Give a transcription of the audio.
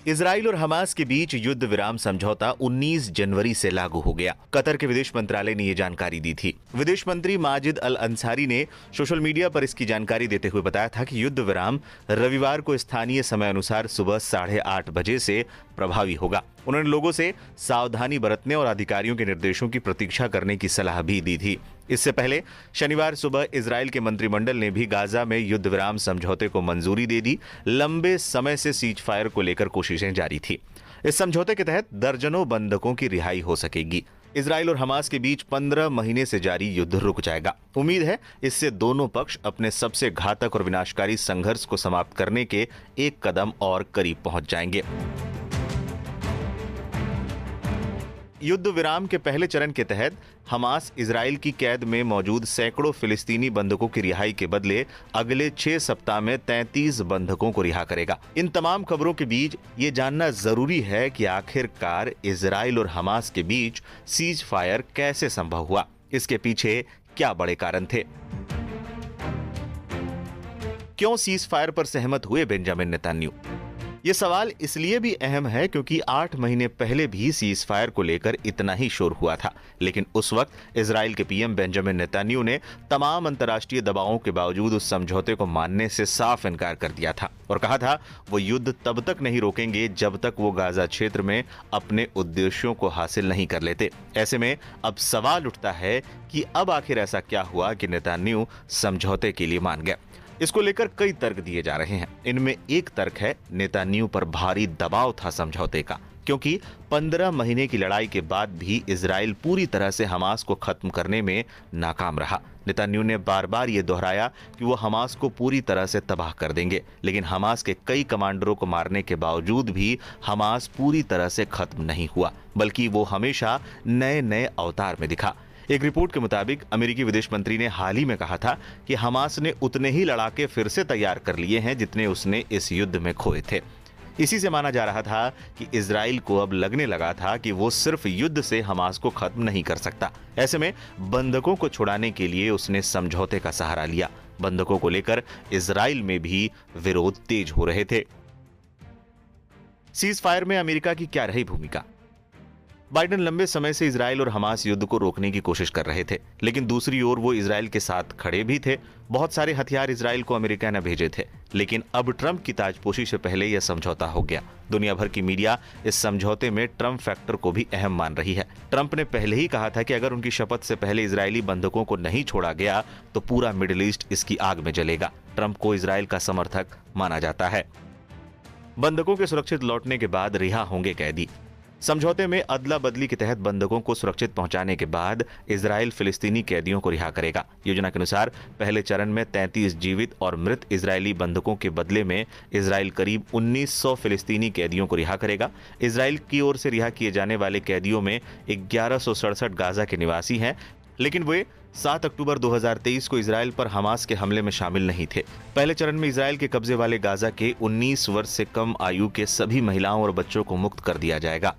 Israel और Hamas के बीच युद्ध विराम समझौता 19 जनवरी से लागू हो गया। कतर के विदेश मंत्रालय ने ये जानकारी दी थी। विदेश मंत्री माजिद अल अंसारी ने सोशल मीडिया पर इसकी जानकारी देते हुए बताया था कि युद्ध विराम रविवार को स्थानीय समय अनुसार सुबह 8:30 बजे से प्रभावी होगा। उन्होंने लोगों से सावधानी बरतने और अधिकारियों के निर्देशों की प्रतीक्षा करने की सलाह भी दी थी। इससे पहले शनिवार सुबह इजराइल के मंत्रिमंडल ने भी गाजा में युद्ध विराम समझौते को मंजूरी दे दी। लंबे समय से सीज फायर को लेकर कोशिशें जारी थी। इस समझौते के तहत दर्जनों बंधकों की रिहाई हो सकेगी। इजराइल और हमास के बीच 15 महीने से जारी युद्ध रुक जाएगा। उम्मीद है इससे दोनों पक्ष अपने सबसे घातक और विनाशकारी संघर्ष को समाप्त करने के एक कदम और करीब पहुंच जाएंगे। युद्ध विराम के पहले चरण के तहत हमास इजराइल की कैद में मौजूद सैकड़ों फिलिस्तीनी बंधकों की रिहाई के बदले अगले 6 सप्ताह में 33 बंधकों को रिहा करेगा। इन तमाम खबरों के बीच ये जानना जरूरी है कि आखिरकार इजराइल और हमास के बीच सीज फायर कैसे संभव हुआ, इसके पीछे क्या बड़े कारण थे। क्यों सीज फायर पर सहमत हुए बेंजामिन नेतन्याहू? ये सवाल इसलिए भी अहम है क्योंकि 8 महीने पहले भी सीज फायर को लेकर इतना ही शोर हुआ था, लेकिन उस वक्त इजराइल के पीएम बेंजामिन नेतन्याहू ने तमाम अंतर्राष्ट्रीय दबावों के बावजूद उस समझौते को मानने से साफ इनकार कर दिया था और कहा था वो युद्ध तब तक नहीं रोकेंगे जब तक वो गाजा क्षेत्र में अपने उद्देश्यों को हासिल नहीं कर लेते। ऐसे में अब सवाल उठता है कि अब आखिर ऐसा क्या हुआ कि नेतन्याहू समझौते के लिए मान गया। इसको लेकर कई तर्क दिए जा रहे हैं। इनमें एक तर्क है नेतन्याहू पर भारी दबाव था समझौते का, क्योंकि 15 महीने की लड़ाई के बाद भी इजराइल पूरी तरह से हमास को खत्म करने में नाकाम रहा। नेतन्याहू ने बार बार ये दोहराया कि वो हमास को पूरी तरह से तबाह कर देंगे, लेकिन हमास के कई कमांडरों को मारने के बावजूद भी हमास पूरी तरह से खत्म नहीं हुआ, बल्कि वो हमेशा नए नए अवतार में दिखा। एक रिपोर्ट के मुताबिक अमेरिकी विदेश मंत्री ने हाल ही में कहा था कि हमास ने उतने ही लड़ाके फिर से तैयार कर लिए हैं जितने उसने इस युद्ध में खोए थे। इसी से माना जा रहा था कि इजराइल को अब लगने लगा था कि वो सिर्फ युद्ध से हमास को खत्म नहीं कर सकता। ऐसे में बंधकों को छुड़ाने के लिए उसने समझौते का सहारा लिया। बंधकों को लेकर इजराइल में भी विरोध तेज हो रहे थे। सीज फायर में अमेरिका की क्या रही भूमिका? बाइडेन लंबे समय से इजराइल और हमास युद्ध को रोकने की कोशिश कर रहे थे, लेकिन दूसरी ओर वो इजराइल के साथ खड़े भी थे। बहुत सारे हथियार इजराइल को अमेरिका ने भेजे थे, लेकिन अब ट्रंप की ताजपोशी से पहले यह समझौता हो गया। दुनिया भर की मीडिया इस समझौते में ट्रंप फैक्टर को भी अहम मान रही है। ट्रंप ने पहले ही कहा था कि अगर उनकी शपथ से पहले इजरायली बंधकों को नहीं छोड़ा गया तो पूरा मिडिल ईस्ट इसकी आग में जलेगा। ट्रंप को इजराइल का समर्थक माना जाता है। बंधकों के सुरक्षित लौटने के बाद रिहा होंगे कैदी। समझौते में अदला बदली के तहत बंधकों को सुरक्षित पहुंचाने के बाद इजराइल फिलिस्तीनी कैदियों को रिहा करेगा। योजना के अनुसार पहले चरण में 33 जीवित और मृत इजरायली बंधकों के बदले में इजराइल करीब 1900 फिलिस्तीनी कैदियों को रिहा करेगा। इजराइल की ओर से रिहा किए जाने वाले कैदियों में 1167 गाजा के निवासी हैं, लेकिन वे 7 अक्टूबर 2023 को इजराइल पर हमास के हमले में शामिल नहीं थे। पहले चरण में इजराइल के कब्जे वाले गाजा के 19 वर्ष से कम आयु के सभी महिलाओं और बच्चों को मुक्त कर दिया जाएगा।